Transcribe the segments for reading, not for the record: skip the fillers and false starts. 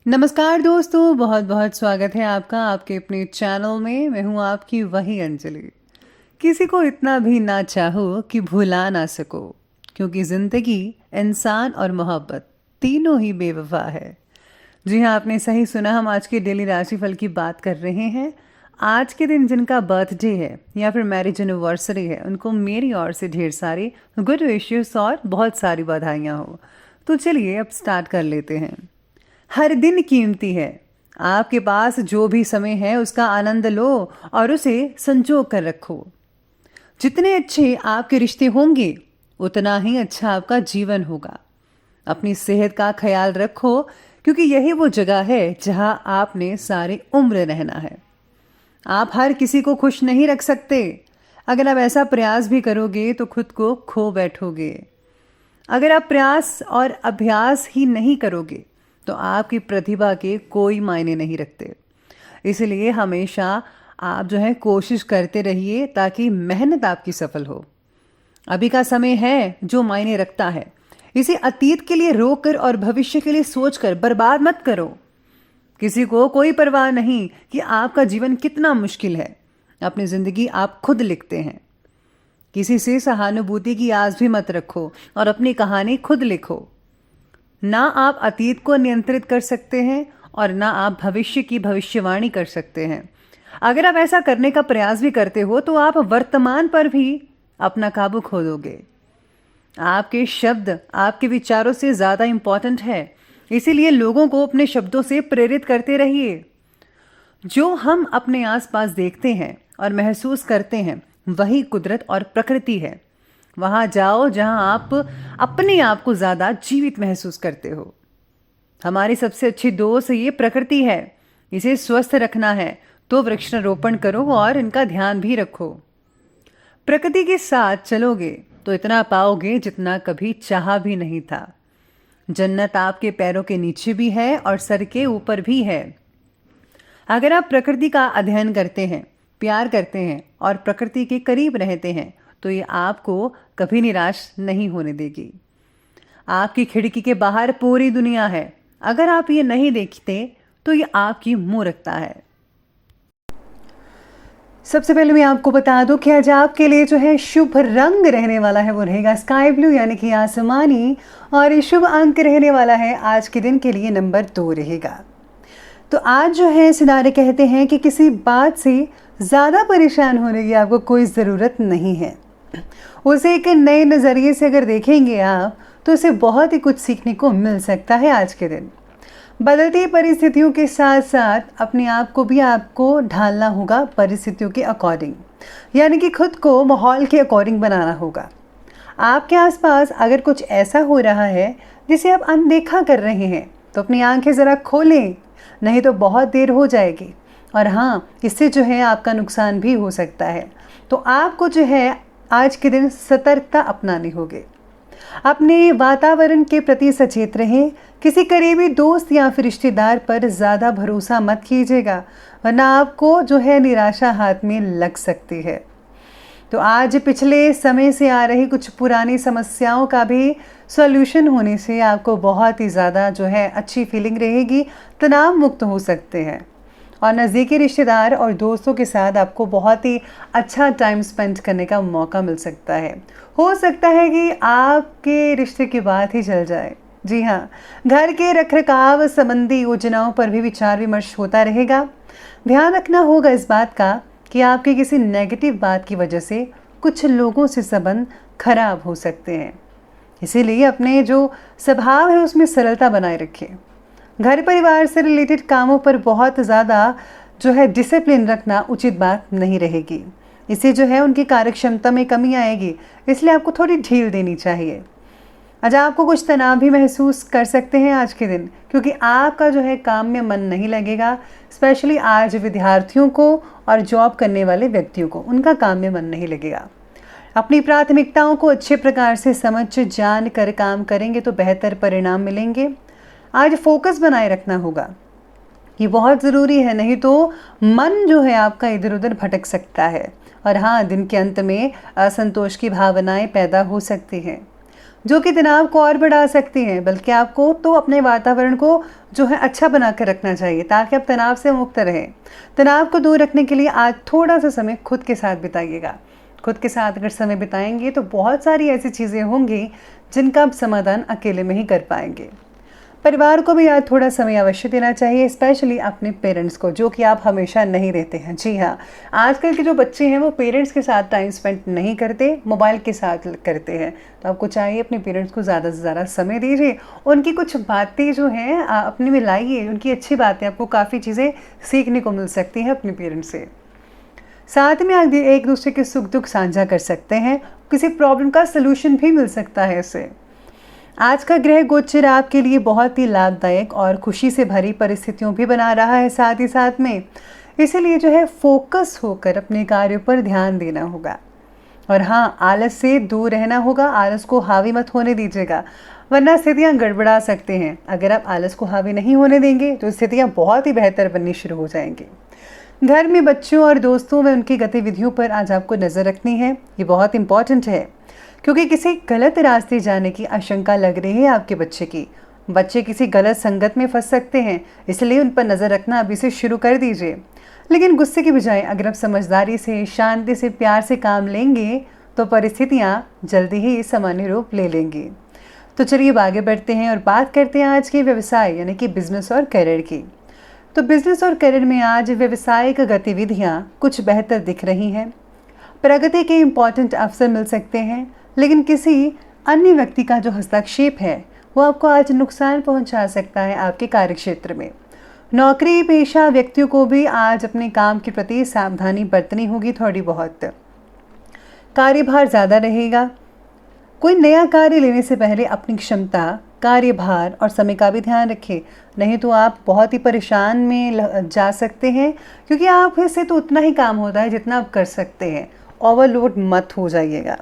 नमस्कार दोस्तों, बहुत बहुत स्वागत है आपका आपके अपने चैनल में। मैं हूं आपकी वही अंजलि। किसी को इतना भी ना चाहो कि भुला ना सको, क्योंकि ज़िंदगी, इंसान और मोहब्बत तीनों ही बेवफा है। जी हाँ, आपने सही सुना। हम आज के डेली राशिफल की बात कर रहे हैं। आज के दिन जिनका बर्थडे है या फिर मैरिज एनिवर्सरी है, उनको मेरी ओर से ढेर सारी गुड विशेस और बहुत सारी बधाइयाँ हो। तो चलिए अब स्टार्ट कर लेते हैं। हर दिन कीमती है। आपके पास जो भी समय है उसका आनंद लो और उसे संजो कर रखो। जितने अच्छे आपके रिश्ते होंगे उतना ही अच्छा आपका जीवन होगा। अपनी सेहत का ख्याल रखो, क्योंकि यही वो जगह है जहां आपने सारी उम्र रहना है। आप हर किसी को खुश नहीं रख सकते। अगर आप ऐसा प्रयास भी करोगे तो खुद को खो बैठोगे। अगर आप प्रयास और अभ्यास ही नहीं करोगे तो आपकी प्रतिभा के कोई मायने नहीं रखते। इसलिए हमेशा आप कोशिश करते रहिए ताकि मेहनत आपकी सफल हो। अभी का समय है जो मायने रखता है। इसे अतीत के लिए रोक कर और भविष्य के लिए सोचकर बर्बाद मत करो। किसी को कोई परवाह नहीं कि आपका जीवन कितना मुश्किल है। अपनी जिंदगी आप खुद लिखते हैं। किसी से सहानुभूति की आस भी मत रखो और अपनी कहानी खुद लिखो। ना आप अतीत को नियंत्रित कर सकते हैं और ना आप भविष्य की भविष्यवाणी कर सकते हैं। अगर आप ऐसा करने का प्रयास भी करते हो तो आप वर्तमान पर भी अपना काबू खो दोगे। आपके शब्द आपके विचारों से ज़्यादा इंपॉर्टेंट है। इसीलिए लोगों को अपने शब्दों से प्रेरित करते रहिए। जो हम अपने आसपास देखते हैं और महसूस करते हैं वही कुदरत और प्रकृति है। वहां जाओ जहां आप अपने आप को ज्यादा जीवित महसूस करते हो। हमारी सबसे अच्छी दोस्त ये प्रकृति है। इसे स्वस्थ रखना है तो वृक्षारोपण करो और इनका ध्यान भी रखो। प्रकृति के साथ चलोगे तो इतना पाओगे जितना कभी चाहा भी नहीं था। जन्नत आपके पैरों के नीचे भी है और सर के ऊपर भी है। अगर आप प्रकृति का अध्ययन करते हैं, प्यार करते हैं और प्रकृति के करीब रहते हैं तो ये आपको कभी निराश नहीं होने देगी। आपकी खिड़की के बाहर पूरी दुनिया है। अगर आप ये नहीं देखते तो ये आपकी मूर्खता है। सबसे पहले मैं आपको बता दूं कि आज आपके लिए शुभ रंग रहने वाला है वो रहेगा स्काई ब्लू यानी कि आसमानी, और ये शुभ अंक रहने वाला है आज के दिन के लिए नंबर 2 रहेगा। तो आज सितारे कहते हैं कि किसी बात से ज़्यादा परेशान होने की आपको कोई ज़रूरत नहीं है। उसे एक नए नज़रिए से अगर देखेंगे आप तो उसे बहुत ही कुछ सीखने को मिल सकता है। आज के दिन बदलती परिस्थितियों के साथ साथ अपने आप को भी आपको ढालना होगा परिस्थितियों के अकॉर्डिंग, यानी कि खुद को माहौल के अकॉर्डिंग बनाना होगा। आपके आसपास अगर कुछ ऐसा हो रहा है जिसे आप अनदेखा कर रहे हैं तो अपनी आंखें ज़रा खोलें, नहीं तो बहुत देर हो जाएगी। और हाँ, इससे आपका नुकसान भी हो सकता है। तो आपको आज के दिन सतर्कता अपनानी होगी। अपने वातावरण के प्रति सचेत रहें। किसी करीबी दोस्त या फिर रिश्तेदार पर ज़्यादा भरोसा मत कीजिएगा, वरना आपको निराशा हाथ में लग सकती है। तो आज पिछले समय से आ रही कुछ पुरानी समस्याओं का भी सॉल्यूशन होने से आपको बहुत ही ज़्यादा अच्छी फीलिंग रहेगी। तनाव मुक्त हो सकते हैं और नज़दीकी रिश्तेदार और दोस्तों के साथ आपको बहुत ही अच्छा टाइम स्पेंड करने का मौका मिल सकता है। हो सकता है कि आपके रिश्ते की बात ही चल जाए। जी हाँ, घर के रखरखाव संबंधी योजनाओं पर भी विचार विमर्श होता रहेगा। ध्यान रखना होगा इस बात का कि आपके किसी नेगेटिव बात की वजह से कुछ लोगों से संबंध खराब हो सकते हैं। इसीलिए अपने जो स्वभाव है उसमें सरलता बनाए रखें। घर परिवार से रिलेटेड कामों पर बहुत ज़्यादा डिसिप्लिन रखना उचित बात नहीं रहेगी। इससे उनकी कार्यक्षमता में कमी आएगी, इसलिए आपको थोड़ी ढील देनी चाहिए। आज आपको कुछ तनाव भी महसूस कर सकते हैं आज के दिन, क्योंकि आपका काम में मन नहीं लगेगा। स्पेशली आज विद्यार्थियों को और जॉब करने वाले व्यक्तियों को उनका काम में मन नहीं लगेगा। अपनी प्राथमिकताओं को अच्छे प्रकार से समझ जान कर काम करेंगे तो बेहतर परिणाम मिलेंगे। आज फोकस बनाए रखना होगा, ये बहुत ज़रूरी है, नहीं तो मन आपका इधर उधर भटक सकता है। और हाँ, दिन के अंत में असंतोष की भावनाएं पैदा हो सकती हैं। जो कि तनाव को और बढ़ा सकती हैं। बल्कि आपको तो अपने वातावरण को जो है अच्छा बना कर रखना चाहिए ताकि आप तनाव से मुक्त रहें। तनाव को दूर रखने के लिए आज थोड़ा सा समय खुद के साथ बिताइएगा। खुद के साथ अगर समय बिताएंगे तो बहुत सारी ऐसी चीज़ें होंगी जिनका आप समाधान अकेले में ही कर पाएंगे। परिवार को भी आज थोड़ा समय अवश्य देना चाहिए, स्पेशली अपने पेरेंट्स को, जो कि आप हमेशा नहीं देते हैं। जी हाँ, आजकल के जो बच्चे हैं वो पेरेंट्स के साथ टाइम स्पेंड नहीं करते, मोबाइल के साथ करते हैं। तो आपको चाहिए अपने पेरेंट्स को ज़्यादा से ज़्यादा समय दीजिए, उनकी कुछ बातें जो हैं अपने में लाइए, उनकी अच्छी बातें, आपको काफ़ी चीज़ें सीखने को मिल सकती हैं अपने पेरेंट्स से। साथ में आप एक दूसरे के सुख दुख साझा कर सकते हैं, किसी प्रॉब्लम का सलूशन भी मिल सकता है इससे। आज का ग्रह गोचर आपके लिए बहुत ही लाभदायक और खुशी से भरी परिस्थितियों भी बना रहा है साथ ही साथ में। इसीलिए जो है फोकस होकर अपने कार्यों पर ध्यान देना होगा। और हाँ, आलस से दूर रहना होगा, आलस को हावी मत होने दीजिएगा, वरना स्थितियाँ गड़बड़ा सकते हैं। अगर आप आलस को हावी नहीं होने देंगे तो स्थितियाँ बहुत ही बेहतर बननी शुरू हो जाएंगी। घर में बच्चों और दोस्तों में उनकी गतिविधियों पर आज आपको नज़र रखनी है, ये बहुत इंपॉर्टेंट है, क्योंकि किसी गलत रास्ते जाने की आशंका लग रही है आपके बच्चे की। बच्चे किसी गलत संगत में फंस सकते हैं, इसलिए उन पर नज़र रखना अभी से शुरू कर दीजिए। लेकिन गुस्से की बजाय अगर आप समझदारी से, शांति से, प्यार से काम लेंगे तो परिस्थितियाँ जल्दी ही सामान्य रूप ले लेंगी। तो चलिए आगे बढ़ते हैं और बात करते हैं आज के व्यवसाय यानी कि बिजनेस और करियर की। तो बिजनेस और करियर में आज व्यावसायिक गतिविधियाँ कुछ बेहतर दिख रही हैं। प्रगति के इम्पॉर्टेंट अवसर मिल सकते हैं, लेकिन किसी अन्य व्यक्ति का जो हस्तक्षेप है वो आपको आज नुकसान पहुंचा सकता है आपके कार्यक्षेत्र में। नौकरी पेशा व्यक्तियों को भी आज अपने काम के प्रति सावधानी बरतनी होगी थोड़ी बहुत। कार्यभार ज़्यादा रहेगा। कोई नया कार्य लेने से पहले अपनी क्षमता, कार्यभार और समय का भी ध्यान रखें, नहीं तो आप बहुत ही परेशान में जा सकते हैं, क्योंकि आप से तो उतना ही काम होता है जितना आप कर सकते हैं। ओवरलोड मत हो जाइएगा।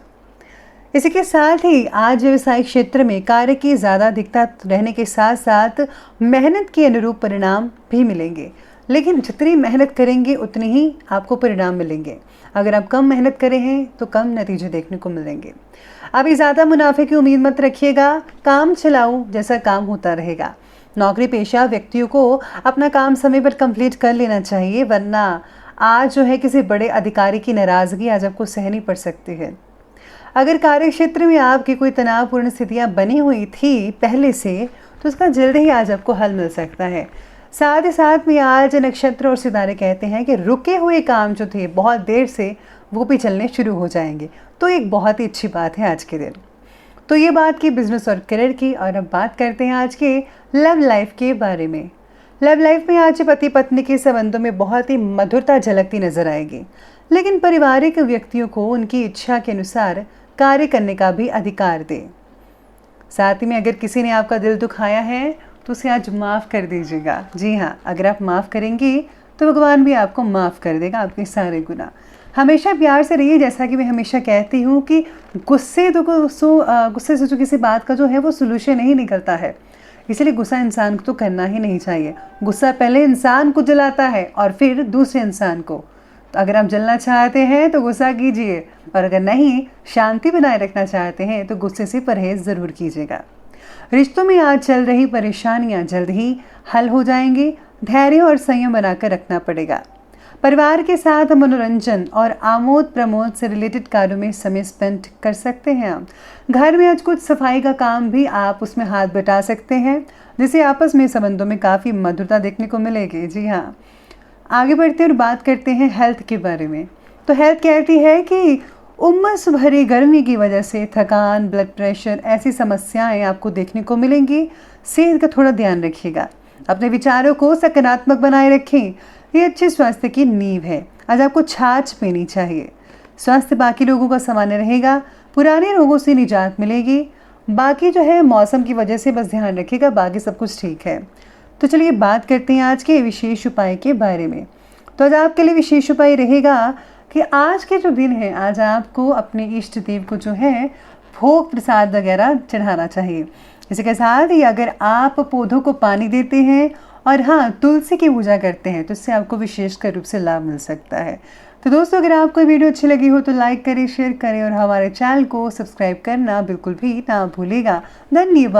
इसी के साथ ही आज व्यवसायिक क्षेत्र में कार्य की ज़्यादा अधिकता रहने के साथ साथ मेहनत के अनुरूप परिणाम भी मिलेंगे। लेकिन जितनी मेहनत करेंगे उतनी ही आपको परिणाम मिलेंगे। अगर आप कम मेहनत करें हैं तो कम नतीजे देखने को मिलेंगे। अभी ज़्यादा मुनाफे की उम्मीद मत रखिएगा, काम चलाओ जैसा काम होता रहेगा। नौकरी पेशा व्यक्तियों को अपना काम समय पर कंप्लीट कर लेना चाहिए, वरना आज जो है किसी बड़े अधिकारी की नाराज़गी आज आपको सहनी पड़ सकती है। अगर कार्य क्षेत्र में आपकी कोई तनावपूर्ण स्थितियाँ बनी हुई थी पहले से, तो उसका जल्द ही आज आपको हल मिल सकता है। साथ ही साथ में आज नक्षत्र और सितारे कहते हैं कि रुके हुए काम जो थे बहुत देर से, वो भी चलने शुरू हो जाएंगे। तो एक बहुत ही अच्छी बात है आज के दिन। तो ये बात की बिजनेस और करियर की, और अब बात करते हैं आज के लव लाइफ के बारे में। लव लाइफ में आज पति पत्नी के संबंधों में बहुत ही मधुरता झलकती नजर आएगी, लेकिन पारिवारिक व्यक्तियों को उनकी इच्छा के अनुसार कार्य करने का भी अधिकार दें। साथ ही में अगर किसी ने आपका दिल दुखाया है तो उसे आज माफ़ कर दीजिएगा। जी हाँ, अगर आप माफ़ करेंगी तो भगवान भी आपको माफ़ कर देगा आपके सारे गुनाह। हमेशा प्यार से रहिए, जैसा कि मैं हमेशा कहती हूँ कि गुस्से से जो किसी बात का जो है वो सोल्यूशन नहीं निकलता है, इसलिए गुस्सा इंसान को तो करना ही नहीं चाहिए। गुस्सा पहले इंसान को जलाता है और फिर दूसरे इंसान को। तो अगर आप जलना चाहते हैं तो गुस्सा कीजिए, और अगर नहीं, शांति बनाए रखना चाहते हैं तो गुस्से से परहेज ज़रूर कीजिएगा। रिश्तों में आज चल रही परेशानियां जल्द ही हल हो जाएंगी। धैर्य और संयम बनाकर रखना पड़ेगा। परिवार के साथ मनोरंजन और आमोद प्रमोद से रिलेटेड कार्यों में समय स्पेंड कर सकते हैं आप। घर में आज कुछ सफाई का काम भी आप उसमें हाथ बटा सकते हैं, जिससे आपस में संबंधों में काफ़ी मधुरता देखने को मिलेगी। जी हाँ, आगे बढ़ते हैं और बात करते हैं हेल्थ के बारे में। तो हेल्थ कहती है कि उमस भरी गर्मी की वजह से थकान, ब्लड प्रेशर, ऐसी समस्याएं आपको देखने को मिलेंगी। सेहत का थोड़ा ध्यान रखिएगा। अपने विचारों को सकारात्मक बनाए रखें, ये अच्छे स्वास्थ्य की नींव है। आज आपको छाछ पीनी चाहिए। स्वास्थ्य बाकी लोगों का सामान्य रहेगा, पुराने रोगों से निजात मिलेगी। बाकी जो है मौसम की वजह से बस ध्यान रखिएगा, बाकी सब कुछ ठीक है। तो चलिए बात करते हैं आज के विशेष उपाय के बारे में। तो आज आपके लिए विशेष उपाय रहेगा कि आज के जो दिन है, आज आपको अपने इष्ट देव को जो है भोग प्रसाद वगैरह चढ़ाना चाहिए। इसी के साथ ही अगर आप पौधों को पानी देते हैं और हाँ, तुलसी की पूजा करते हैं तो इससे आपको विशेषकर रूप से लाभ मिल सकता है। तो दोस्तों अगर आपको वीडियो अच्छी लगी हो तो लाइक करें, शेयर करें और हमारे चैनल को सब्सक्राइब करना बिल्कुल भी ना भूलिएगा। धन्यवाद।